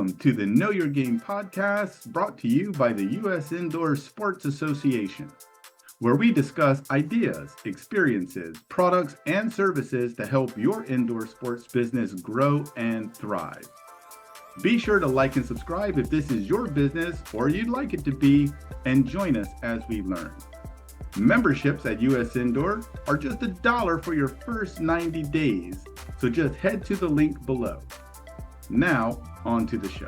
Welcome to the Know Your Game podcast brought to you by the U.S. Indoor Sports Association, where we discuss ideas, experiences, products, and services to help your indoor sports business grow and thrive. Be sure to like and subscribe if this is your business or you'd like it to be, and join us as we learn. Memberships at US Indoor are just $1 for your first 90 days, so just head to the link below. Now, on to the show.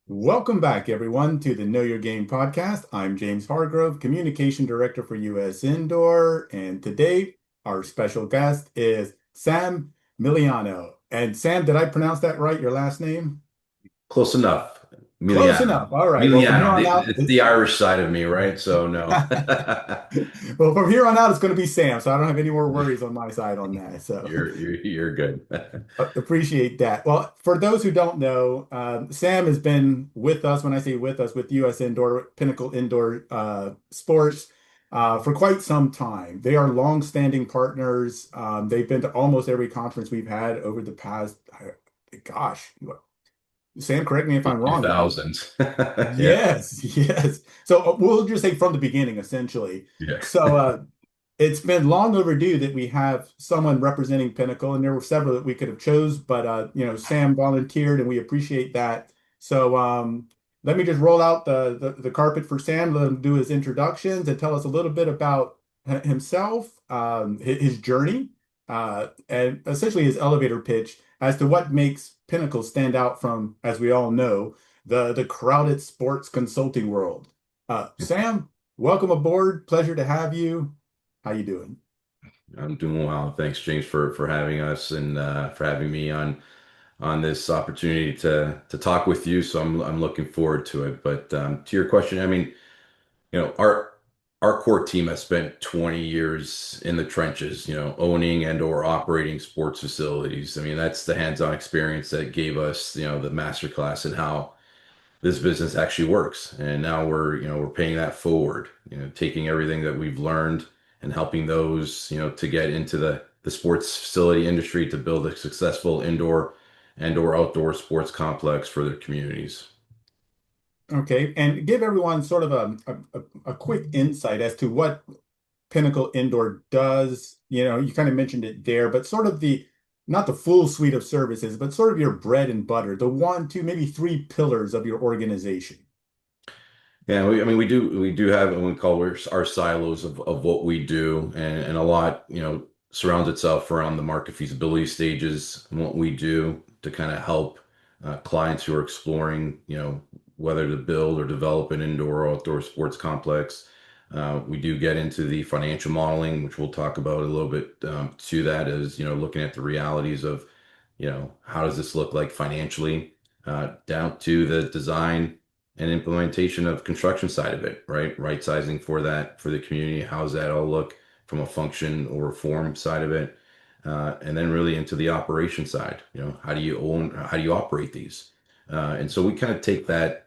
Welcome back, everyone, to the Know Your Game podcast. I'm James Hargrove, Communication Director for US Indoor, and today our special guest is Sam Migliano. And Sam, did I pronounce that right, your last name? Close enough. Close enough. All right. Well, well, from here on out, it's the Irish side of me, right? So no. Well, from here on out, it's going to be Sam, so I don't have any more worries on my side on that. So You're good. appreciate that. Well, for those who don't know, Sam has been with us. When I say with us, with US Indoor, Pinnacle Indoor Sports, for quite some time. They are long-standing partners. They've been to almost every conference we've had over the past, gosh, Sam, correct me if I'm wrong. Thousands. Yes, yes. So we'll just say from the beginning, essentially. Yeah. So it's been long overdue that we have someone representing Pinnacle, and there were several that we could have chose, but Sam volunteered, and we appreciate that. So let me just roll out the carpet for Sam, let him do his introductions and tell us a little bit about himself, his journey, and essentially his elevator pitch as to what makes Pinnacle stand out from, as we all know, the crowded sports consulting world. Sam, welcome aboard. Pleasure to have you. How you doing? I'm doing well. Thanks, James, for having us and for having me on this opportunity to talk with you. So I'm looking forward to it. But to your question, I mean, our core team has spent 20 years in the trenches, owning and or operating sports facilities. I mean, that's the hands-on experience that gave us, the master class and how this business actually works. And now we're paying that forward, taking everything that we've learned and helping those, to get into the sports facility industry to build a successful indoor and or outdoor sports complex for their communities. Okay, and give everyone sort of a quick insight as to what Pinnacle Indoor does. You kind of mentioned it there, but sort of not the full suite of services, but sort of your bread and butter, the one, two, maybe three pillars of your organization. Yeah, we do have what we call our silos of what we do, and a lot, surrounds itself around the market feasibility stages and what we do to kind of help clients who are exploring, whether to build or develop an indoor or outdoor sports complex. We do get into the financial modeling, which we'll talk about a little bit, to that is, looking at the realities of, how does this look like financially, down to the design and implementation of construction side of it, right? Right sizing for that, for the community. How does that all look from a function or form side of it? And then really into the operation side, how do you operate these? And so we kind of take that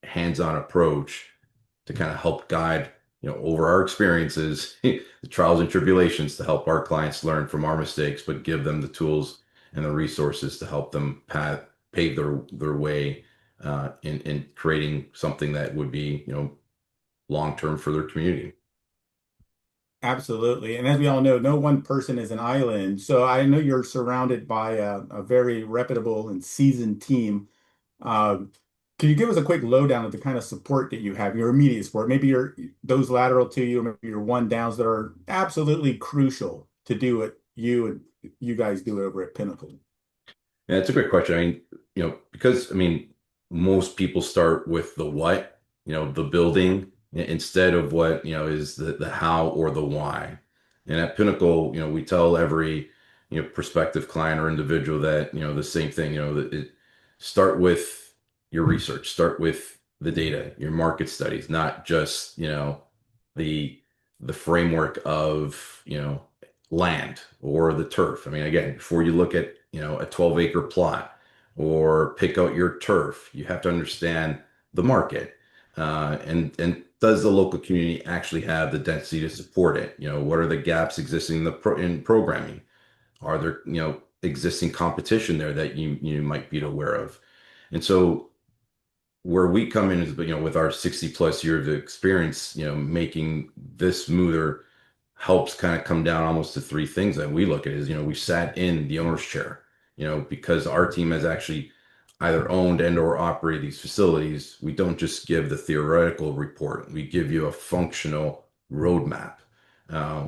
hands-on approach to kind of help guide, over our experiences, the trials and tribulations to help our clients learn from our mistakes, but give them the tools and the resources to help them pave their way in creating something that would be, long-term for their community. Absolutely. And as we all know, no one person is an island. So I know you're surrounded by a very reputable and seasoned team. Uh, can you give us a quick lowdown of the kind of support that you have, your immediate support, maybe those lateral to you, maybe your one downs that are absolutely crucial to do what you guys do over at Pinnacle? Yeah, it's a great question. I mean, because most people start with the what, the building instead of what, is the how or the why. And at Pinnacle, we tell every, prospective client or individual that, the same thing, start with your research, start with the data, your market studies, not just, the framework of, land or the turf. I mean, again, before you look at, a 12-acre plot or pick out your turf, you have to understand the market. And does the local community actually have the density to support it? What are the gaps existing in programming? Are there, existing competition there that you might be aware of. And so where we come in is, with our 60 plus years of experience, making this smoother helps kind of come down almost to three things that we look at is, we sat in the owner's chair, because our team has actually either owned and or operated these facilities. We don't just give the theoretical report. We give you a functional roadmap.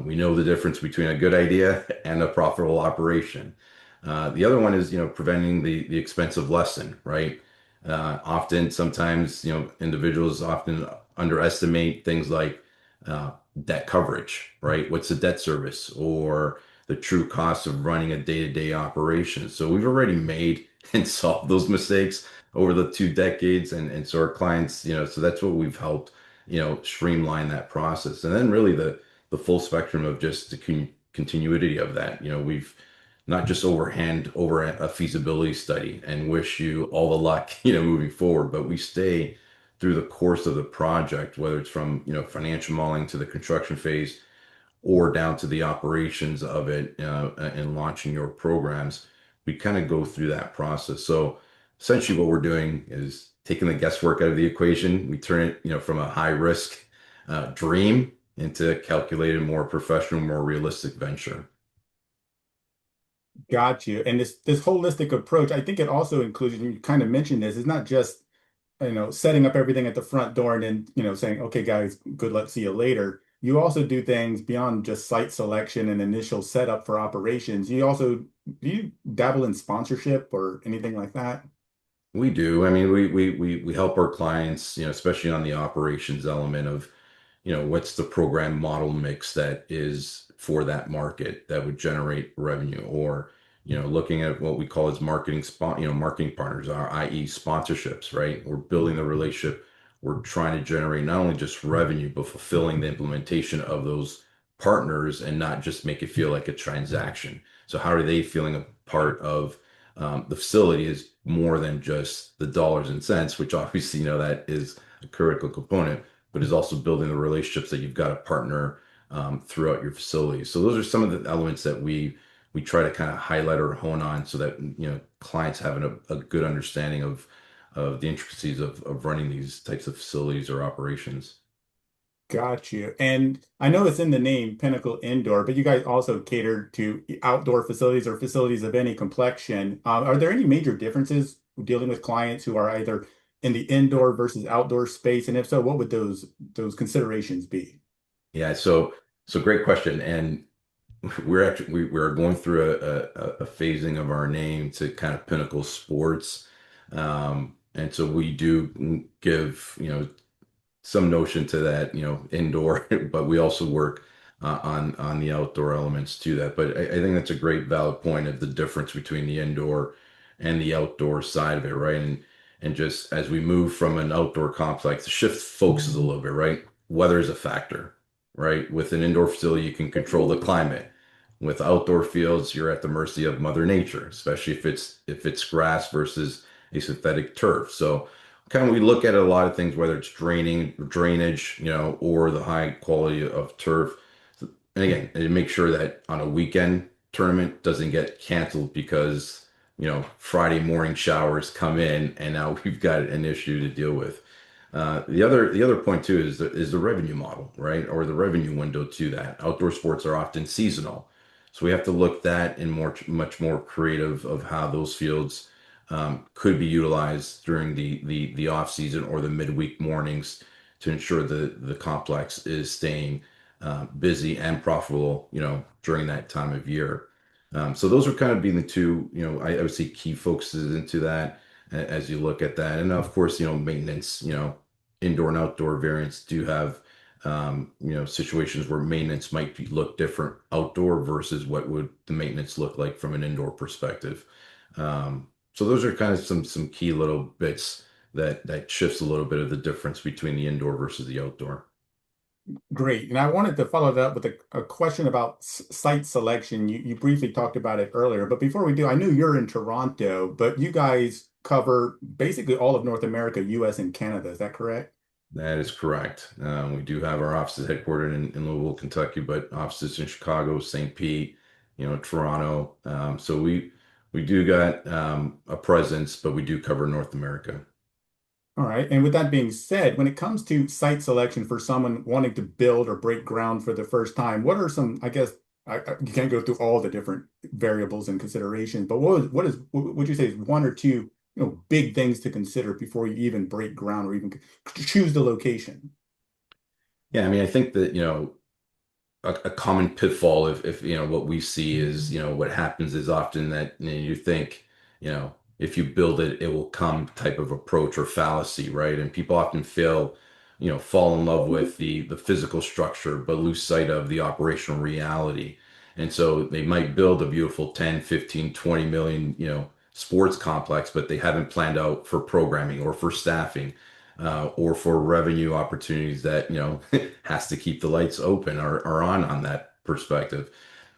We know the difference between a good idea and a profitable operation. The other one is, preventing the expensive lesson, right? Often, sometimes, individuals often underestimate things like debt coverage, right? What's the debt service or the true cost of running a day-to-day operation? So we've already made and solved those mistakes over the 2 decades. And so our clients, so that's what we've helped, streamline that process. And then really the full spectrum of just the continuity of that. We've not just overhand over a feasibility study and wish you all the luck, moving forward, but we stay through the course of the project, whether it's from, financial modeling to the construction phase or down to the operations of it, and launching your programs. We kind of go through that process. So essentially what we're doing is taking the guesswork out of the equation. We turn it, from a high risk dream into a calculated, more professional, more realistic venture. Got you. And this holistic approach, I think it also includes, and you kind of mentioned this, it's not just, setting up everything at the front door and then, saying, okay, guys, good luck, see you later. You also do things beyond just site selection and initial setup for operations. Do you dabble in sponsorship or anything like that? We do. I mean, we help our clients, especially on the operations element of, what's the program model mix that is for that market that would generate revenue, or, looking at what we call as marketing partners, our i.e. sponsorships, right? We're building the relationship. We're trying to generate not only just revenue, but fulfilling the implementation of those partners and not just make it feel like a transaction. So how are they feeling a part of the facility is more than just the dollars and cents, which obviously, that is a critical component, but is also building the relationships that you've got to partner throughout your facility. So those are some of the elements that we try to kind of highlight or hone on so that, clients have a good understanding of the intricacies of running these types of facilities or operations. Got you. And I know it's in the name Pinnacle Indoor, but you guys also cater to outdoor facilities or facilities of any complexion. Are there any major differences dealing with clients who are either in the indoor versus outdoor space? And if so, what would those considerations be? Yeah, so great question. And we're going through a phasing of our name to kind of Pinnacle Sports. And so we do give, some notion to that, indoor, but we also work on the outdoor elements to that. But I think that's a great valid point of the difference between the indoor and the outdoor side of it, right? And just as we move from an outdoor complex, the shift focuses a little bit, right? Weather is a factor, right? With an indoor facility, you can control the climate. With outdoor fields, you're at the mercy of Mother Nature, especially if it's grass versus a synthetic turf. So kind of we look at a lot of things, whether it's drainage, or the high quality of turf. And again, and make sure that on a weekend tournament doesn't get canceled because, Friday morning showers come in and now we've got an issue to deal with. The other point too is the revenue model, right? Or the revenue window to that. Outdoor sports are often seasonal. So we have to look that in much more creative of how those fields could be utilized during the off season or the midweek mornings to ensure the complex is staying busy and profitable, during that time of year. So those are kind of being the two, I would say key focuses into that as you look at that. And of course, maintenance, indoor and outdoor variants do have, situations where maintenance might look different outdoor versus what would the maintenance look like from an indoor perspective. So those are kind of some key little bits that shifts a little bit of the difference between the indoor versus the outdoor. Great. And I wanted to follow that up with a question about site selection. You briefly talked about it earlier, but before we do, I knew you're in Toronto, but you guys cover basically all of North America, US, and Canada. Is that correct? That is correct. We do have our offices headquartered in Louisville, Kentucky, but offices in Chicago, St. Pete, Toronto. So we do got a presence, but we do cover North America. All right. And with that being said, when it comes to site selection for someone wanting to build or break ground for the first time, what are some, I guess, you can't go through all the different variables and considerations, but what would you say is one or two, big things to consider before you even break ground or even choose the location? Yeah, I mean, I think that, a common pitfall if what we see is what happens is often that you think if you build it it will come type of approach or fallacy, right? And people often fall in love with the physical structure but lose sight of the operational reality. And so they might build a beautiful 10, 15, 20 million sports complex, but they haven't planned out for programming or for staffing, or for revenue opportunities that has to keep the lights open or on that perspective.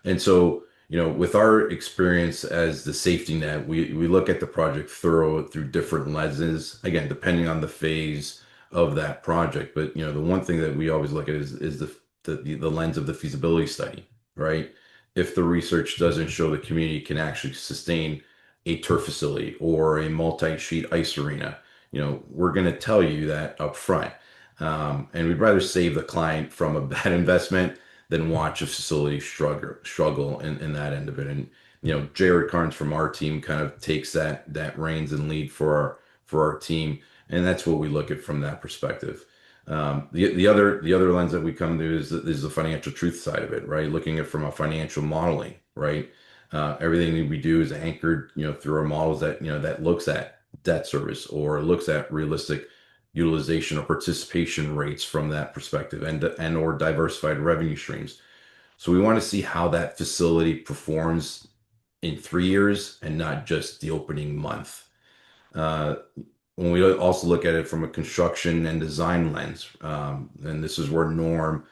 And so, with our experience as the safety net, we look at the project through different lenses, again, depending on the phase of that project. But, the one thing that we always look at is the lens of the feasibility study, right? If the research doesn't show the community can actually sustain a turf facility or a multi-sheet ice arena, we're going to tell you that up front. And we'd rather save the client from a bad investment than watch a facility struggle in that end of it. And Jared Carnes from our team kind of takes that reins and lead for our team, and that's what we look at from that perspective. The other lens that we come to is the financial truth side of it, right? Looking at from a financial modeling, right? Everything that we do is anchored, through our models that looks at debt service or looks at realistic utilization or participation rates from that perspective, and or diversified revenue streams. So we want to see how that facility performs in 3 years and not just the opening month. Uh, when we also look at it from a construction and design lens, and this is where norm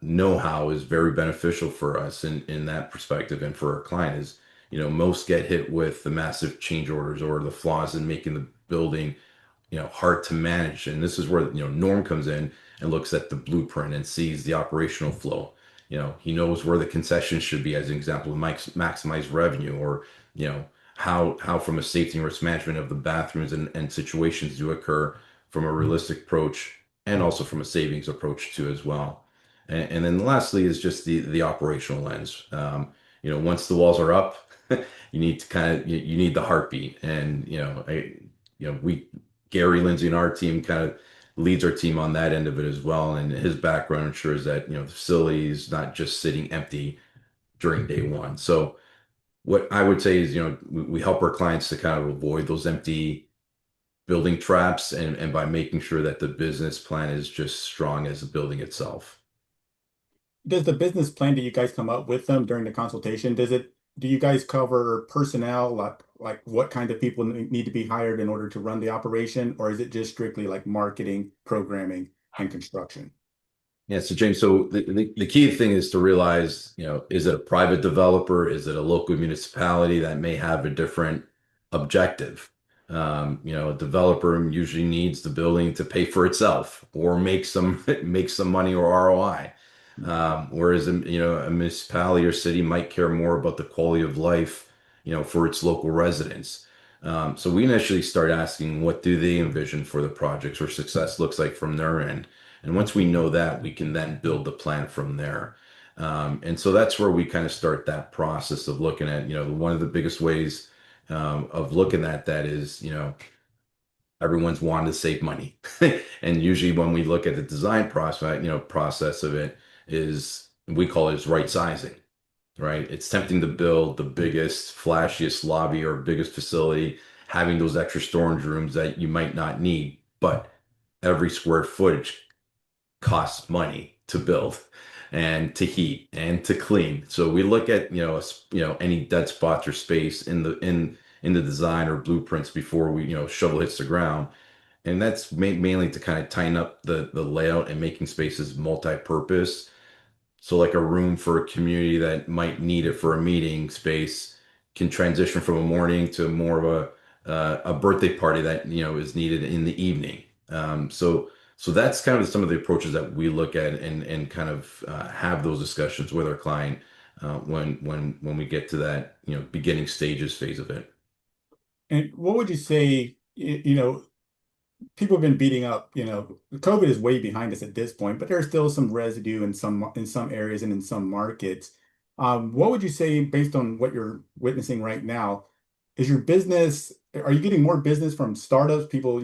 know-how is very beneficial for us in that perspective, and for our client is, most get hit with the massive change orders or the flaws in making the building hard to manage. And this is where norm comes in and looks at the blueprint and sees the operational flow. He knows where the concessions should be, as an example, to maximize revenue, or how from a safety and risk management of the bathrooms and situations do occur from a realistic approach, and also from a savings approach too as well. And then lastly is just the operational lens. Once the walls are up, you need to you need the heartbeat. And we Gary Lindsay and our team kind of leads our team on that end of it as well. And his background ensures that the facility is not just sitting empty during day one. So what I would say is, we help our clients to kind of avoid those empty building traps, and by making sure that the business plan is just strong as the building itself. Does the business plan, do you guys come up with them during the consultation? Do you guys cover personnel, like what kind of people need to be hired in order to run the operation, or is it just strictly like marketing, programming, and construction? Yeah, so James, so the key thing is to realize, is it a private developer? Is it a local municipality that may have a different objective? A developer usually needs the building to pay for itself or make some make some money or ROI. Whereas a municipality or city might care more about the quality of life, for its local residents. So we initially start asking, what do they envision for the projects or success looks like from their end? And once we know that, we can then build the plan from there. And so that's where we kind of start that process of looking at, one of the biggest ways of looking at that is, everyone's wanting to save money. And usually when we look at the design process of it, is we call it is right sizing, right? It's tempting to build the biggest, flashiest lobby or biggest facility, having those extra storage rooms that you might not need, but every square footage costs money to build and to heat and to clean. So we look at any dead spots or space in the design or blueprints before we shovel hits the ground. And that's mainly to kind of tighten up the layout and making spaces multi-purpose. So like a room for a community that might need it for a meeting space can transition from a morning to more of a birthday party that is needed in the evening. So that's kind of some of the approaches that we look at and kind of have those discussions with our client. when we get to that, beginning stages phase of it. And what would you say, people have been beating up, COVID is way behind us at this point, but there's still some residue in some areas and in some markets. What would you say, based on what you're witnessing right now, is your business, are you getting more business from startups, people,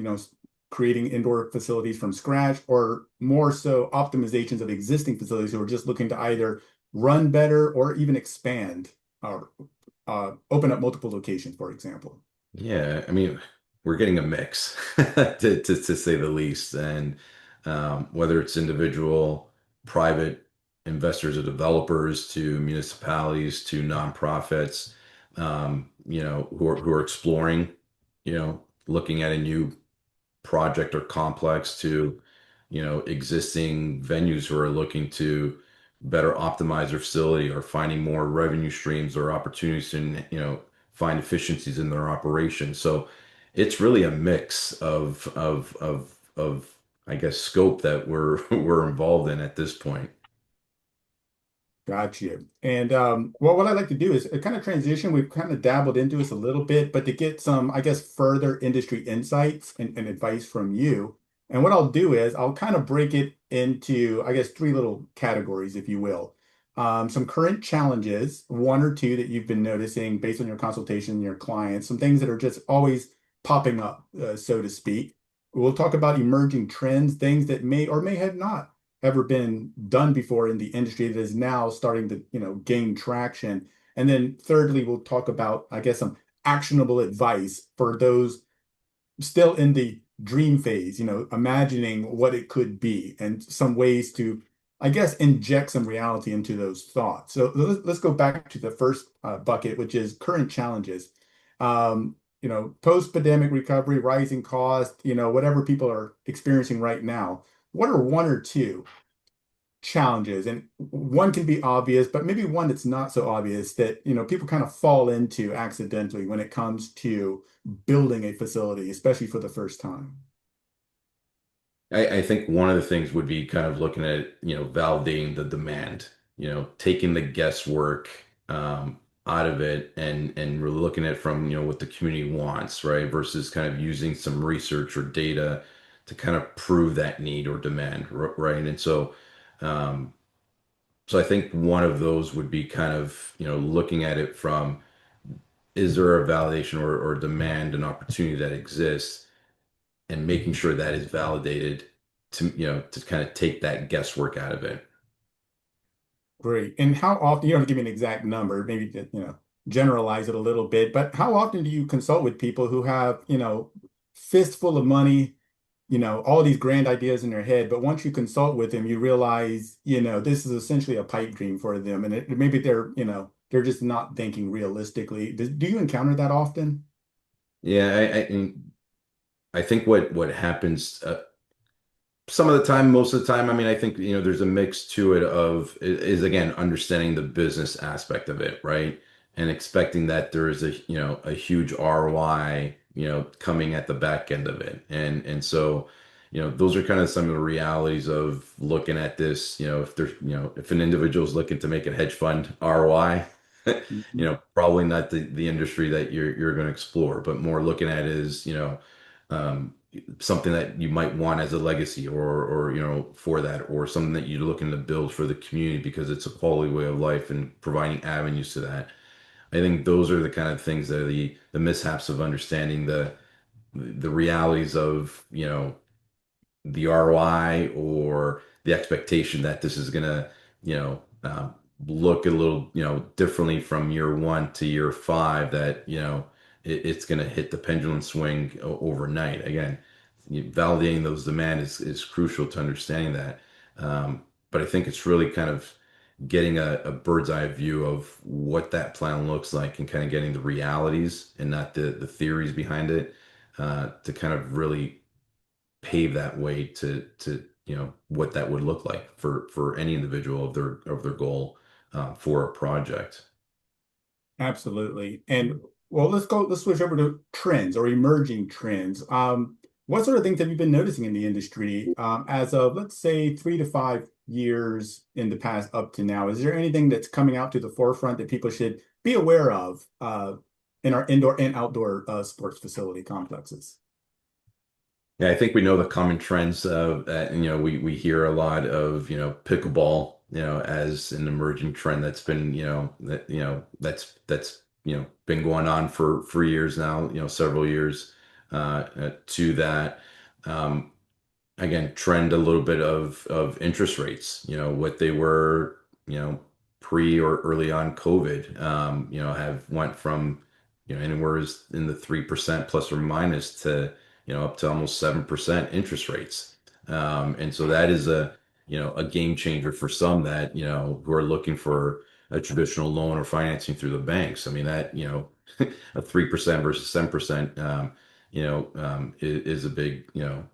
creating indoor facilities from scratch, or more so optimizations of existing facilities who are just looking to either run better or even expand or open up multiple locations, for example? Yeah, I mean, we're getting a mix to say the least. And whether it's individual, private investors or developers to municipalities to nonprofits, who are exploring, looking at a new project or complex to, existing venues who are looking to better optimize their facility or finding more revenue streams or opportunities to, find efficiencies in their operation. So it's really a mix of I guess scope that we're we're involved in at this point. Got you. And well, what I like to do is kind of transition. We've kind of dabbled into this a little bit, but to get some, I guess, further industry insights and advice from you. And what I'll do is I'll kind of break it into, I guess, three little categories, if you will. Some current challenges, one or two that you've been noticing based on your consultation and your clients, some things that are just always popping up, so to speak. We'll talk about emerging trends, things that may or may have not ever been done before in the industry that is now starting to, gain traction. And then thirdly, we'll talk about, I guess, some actionable advice for those still in the dream phase, imagining what it could be and some ways to, I guess, inject some reality into those thoughts. So let's go back to the first bucket, which is current challenges. Post-pandemic recovery, rising cost, whatever people are experiencing right now. What are one or two challenges? And one can be obvious, but maybe one that's not so obvious that, people kind of fall into accidentally when it comes to building a facility, especially for the first time. I think one of the things would be kind of looking at, validating the demand, taking the guesswork out of it and really looking at it from, what the community wants, right? Versus kind of using some research or data to kind of prove that need or demand, right? And um, so I think one of those would be kind of, looking at it from, is there a validation or demand and opportunity that exists and making sure that is validated to, to kind of take that guesswork out of it. Great. And how often, you don't have to give me an exact number, maybe, generalize it a little bit, but how often do you consult with people who have, fistful of money, all these grand ideas in their head, but once you consult with them, you realize, this is essentially a pipe dream for them, and maybe they're just not thinking realistically. Do you encounter that often? Yeah, I think what happens some of the time, most of the time, I mean, I think, there's a mix to it of is again understanding the business aspect of it, right? And expecting that there is a huge ROI, coming at the back end of it. And so, those are kind of some of the realities of looking at this, if there's, if an individual is looking to make a hedge fund ROI, Mhm. probably not the industry that you're going to explore, but more looking at is, um, something that you might want as a legacy or for that or something that you're looking to build for the community because it's a quality way of life and providing avenues to that. I think those are the kind of things that are the mishaps of understanding the realities of the ROI or the expectation that this is gonna, you know, look a little, differently from year one to year five, that, it's gonna hit the pendulum swing overnight. Again, validating those demand is crucial to understanding that. But I think it's really kind of getting a bird's eye view of what that plan looks like and kind of getting the realities and not the theories behind it, to kind of really pave that way to what that would look like for any individual of their goal, for a project. Absolutely. And well, let's switch over to trends or emerging trends. What sort of things have you been noticing in the industry, as of, let's say, 3 to 5 years in the past up to now? Is there anything that's coming out to the forefront that people should be aware of in our indoor and outdoor sports facility complexes? Yeah, I think we know the common trends of that, we hear a lot of, pickleball, as an emerging trend that's been, that's been going on for years now, several years to that. Um, Again, trend a little bit of interest rates, what they were, pre or early on COVID, have went from, anywhere in the 3% plus or minus to, up to almost 7% interest rates. And so that is a game changer for some that, who are looking for a traditional loan or financing through the banks. I mean, that, a 3% versus 7%, is a big,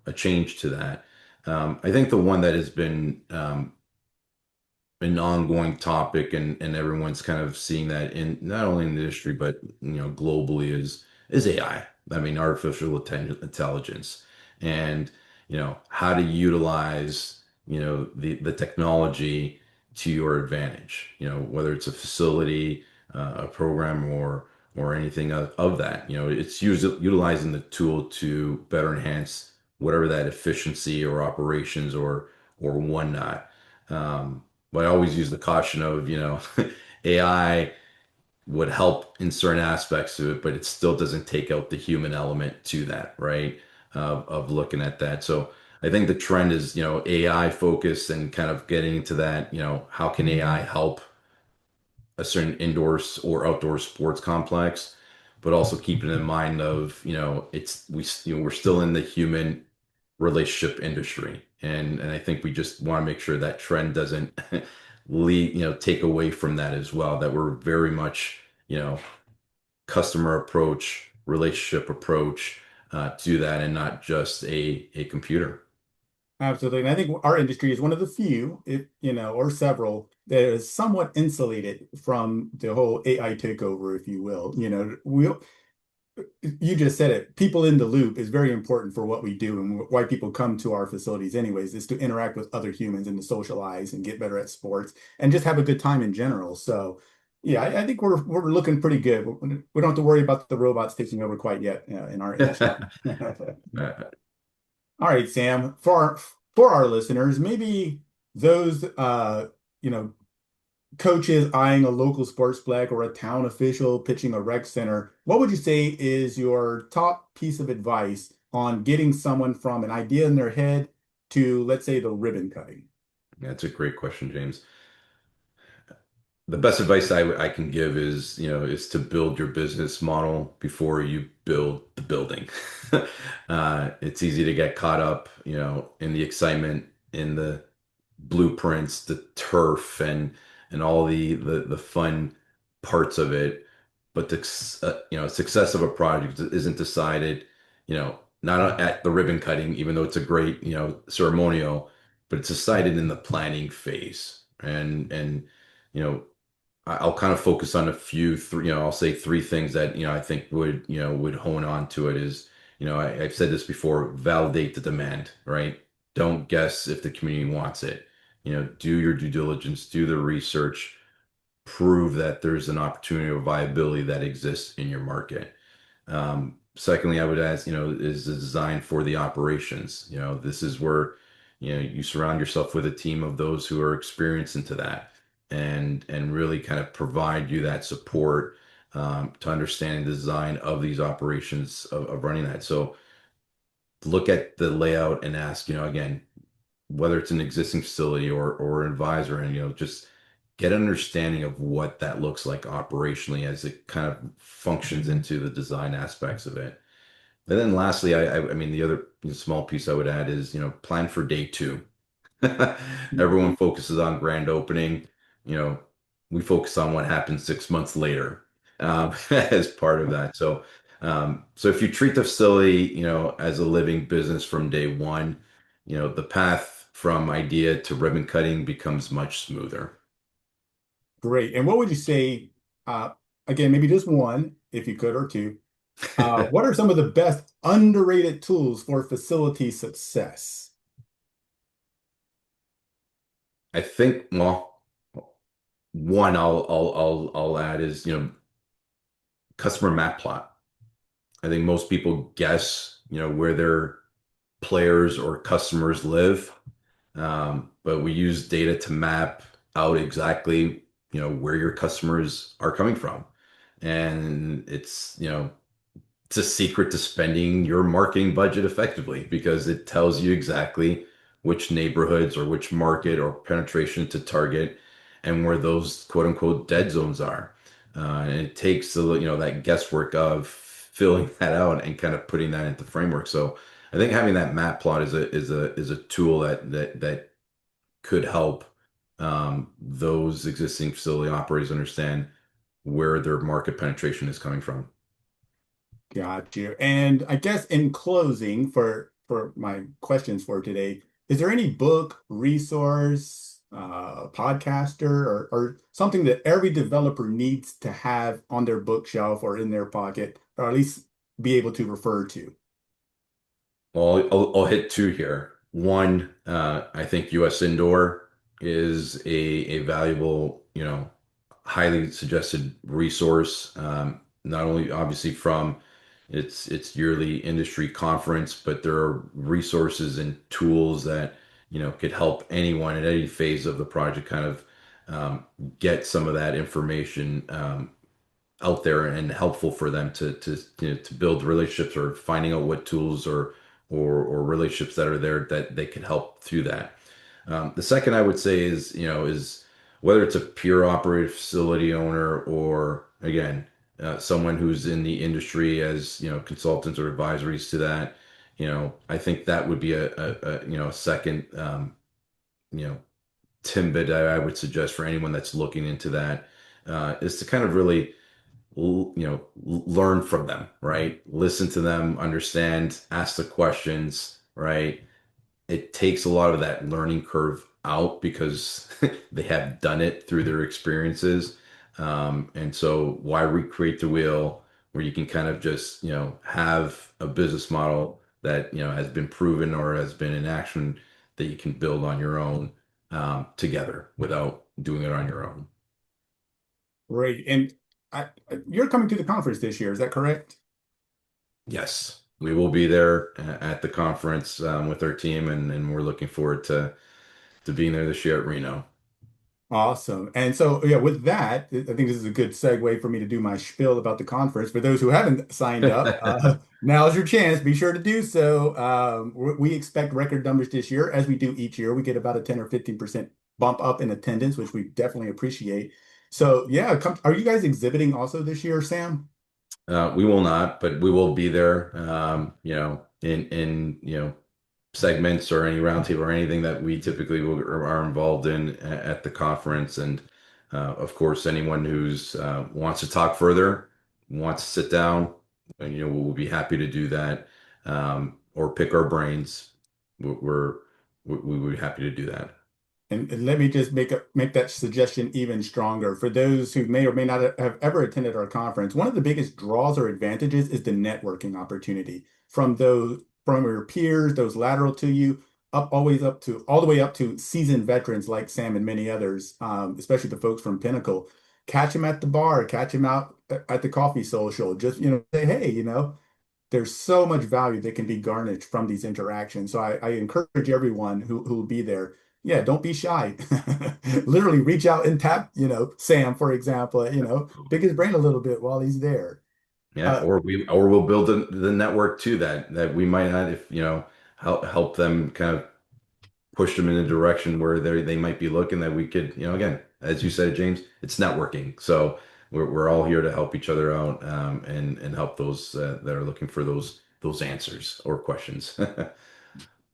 a change to that. I think the one that has been an ongoing topic, and everyone's kind of seeing that in not only in the industry but globally is AI. I mean, artificial intelligence, and how to utilize the technology to your advantage. Whether it's a facility, a program, or anything of that. It's utilizing the tool to better enhance whatever that efficiency or operations or whatnot. But I always use the caution of, AI would help in certain aspects of it, but it still doesn't take out the human element to that, right? Of looking at that. So I think the trend is, AI focused and kind of getting into that, how can AI help a certain indoors or outdoor sports complex, but also keeping in mind of, we're still in the human relationship industry. And I think we just want to make sure that trend doesn't lead, take away from that as well, that we're very much, customer approach, relationship approach to that and not just a computer. Absolutely. And I think our industry is one of the few, if, or several that is somewhat insulated from the whole AI takeover, if you will. You just said it. People in the loop is very important for what we do and why people come to our facilities anyways, is to interact with other humans and to socialize and get better at sports and just have a good time in general. So yeah, I think we're looking pretty good. We don't have to worry about the robots taking over quite yet in our industry. All right, Sam, for our listeners, maybe those you know, coaches eyeing a local sports flag or a town official pitching a rec center, what would you say is your top piece of advice on getting someone from an idea in their head to, let's say, the ribbon cutting? That's a great question, James. The best advice I can give is to build your business model before you build the building. It's easy to get caught up, in the excitement, in the blueprints, the turf, and all the fun parts of it. But the success of a project isn't decided, not at the ribbon cutting, even though it's a great ceremonial, but it's decided in the planning phase. And you know I'll kind of focus on a few, I'll say three things that, I think would hone on to it is, I've said this before, validate the demand, right? Don't guess if the community wants it. Do your due diligence, do the research, prove that there's an opportunity or viability that exists in your market. Secondly, I would ask, is the design for the operations? This is where, you surround yourself with a team of those who are experienced into that and really kind of provide you that support to understanding the design of these operations of running that. So look at the layout and ask, again, whether it's an existing facility or an advisor, and just get an understanding of what that looks like operationally as it kind of functions into the design aspects of it. And then lastly, I mean, the other small piece I would add is, plan for day two. Everyone focuses on grand opening. You know, we focus on what happens 6 months later as part of that. So if you treat the facility, as a living business from day one, the path from idea to ribbon cutting becomes much smoother. Great. And what would you say, uh, again, maybe just one, if you could, or two, what are some of the best underrated tools for facility success? I think, well, one I'll add is, customer map plot. I think most people guess, where their players or customers live. But we use data to map out exactly, where your customers are coming from. And it's a secret to spending your marketing budget effectively because it tells you exactly which neighborhoods or which market or penetration to target and where those quote unquote dead zones are. And it takes that guesswork of filling that out and kind of putting that into framework. So I think having that map plot is a tool that could help those existing facility operators understand where their market penetration is coming from. Got you. And I guess in closing, for my questions for today, is there any book, resource, podcaster, or something that every developer needs to have on their bookshelf or in their pocket, or at least be able to refer to? Well, I'll hit two here. One, I think US Indoor is a valuable, highly suggested resource. Not only obviously from its yearly industry conference, but there are resources and tools that, could help anyone at any phase of the project kind of um, get some of that information out there and helpful for them to build relationships or finding out what tools or relationships that are there that they can help through that. The second I would say is whether it's a pure operated facility owner or again someone who's in the industry as consultants or advisories to that. I think that would be a second you know tidbit I would suggest for anyone that's looking into that is to kind of really learn from them, right? Listen to them, understand, ask the questions, right? It takes a lot of that learning curve out because they have done it through their experiences. And so why recreate the wheel where you can kind of just, have a business model that, has been proven or has been in action that you can build on your own together without doing it on your own. Great. And you're coming to the conference this year, is that correct? Yes, we will be there at the conference with our team, and we're looking forward to being there this year at Reno. Awesome. And so, yeah, with that, I think this is a good segue for me to do my spiel about the conference. For those who haven't signed up, now's your chance. Be sure to do so. We expect record numbers this year, as we do each year. We get about a 10 or 15% bump up in attendance, which we definitely appreciate. So, yeah, are you guys exhibiting also this year, Sam? We will not, but we will be there. In segments or any roundtable or anything that we typically are involved in at the conference. And of course, anyone who's wants to talk further, wants to sit down, and we'll be happy to do that or pick our brains. We're we would be happy to do that. And let me just make that suggestion even stronger. For those who may or may not have ever attended our conference, one of the biggest draws or advantages is the networking opportunity from your peers, those lateral to you, up to all the way up to seasoned veterans like Sam and many others, especially the folks from Pinnacle. Catch them at the bar, catch them out at the coffee social. Just say, hey, there's so much value that can be garnished from these interactions. So I encourage everyone who will be there. Yeah, don't be shy. Literally reach out and tap, Sam, for example, pick his brain a little bit while he's there. Yeah, Uh, or we'll build the network too that we might not if help them kind of push them in a direction where they might be looking that we could, again, as you said, James, it's networking. So we're all here to help each other out and help those that are looking for those answers or questions.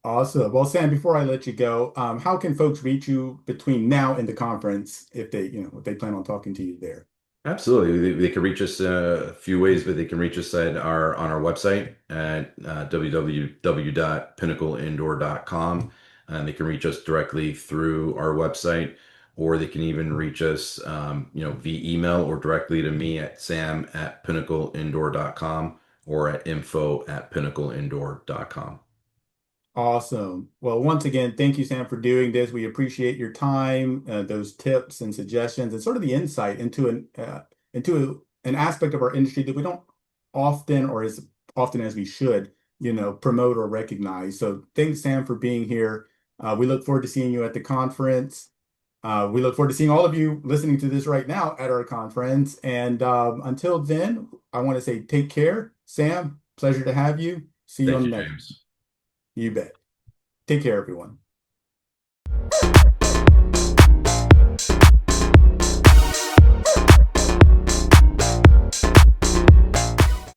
awesome. Well, Sam, before I let you go, how can folks reach you between now and the conference if they plan on talking to you there? Absolutely. They can reach us a few ways, but they can reach us at on our website at www.pinnacleindoor.com. And they can reach us directly through our website, or they can even reach us, via email or directly to me at sam@pinnacleindoor.com or at info@pinnacleindoor.com. Awesome. Well, once again, thank you, Sam, for doing this. We appreciate your time, those tips and suggestions, and sort of the insight into an aspect of our industry that we don't often, or as often as we should, promote or recognize. So, thanks, Sam, for being here. We look forward to seeing you at the conference. We look forward to seeing all of you listening to this right now at our conference. And until then, I want to say take care. Sam, pleasure to have you. See you Thank on you, the next. James. You bet. Take care, everyone.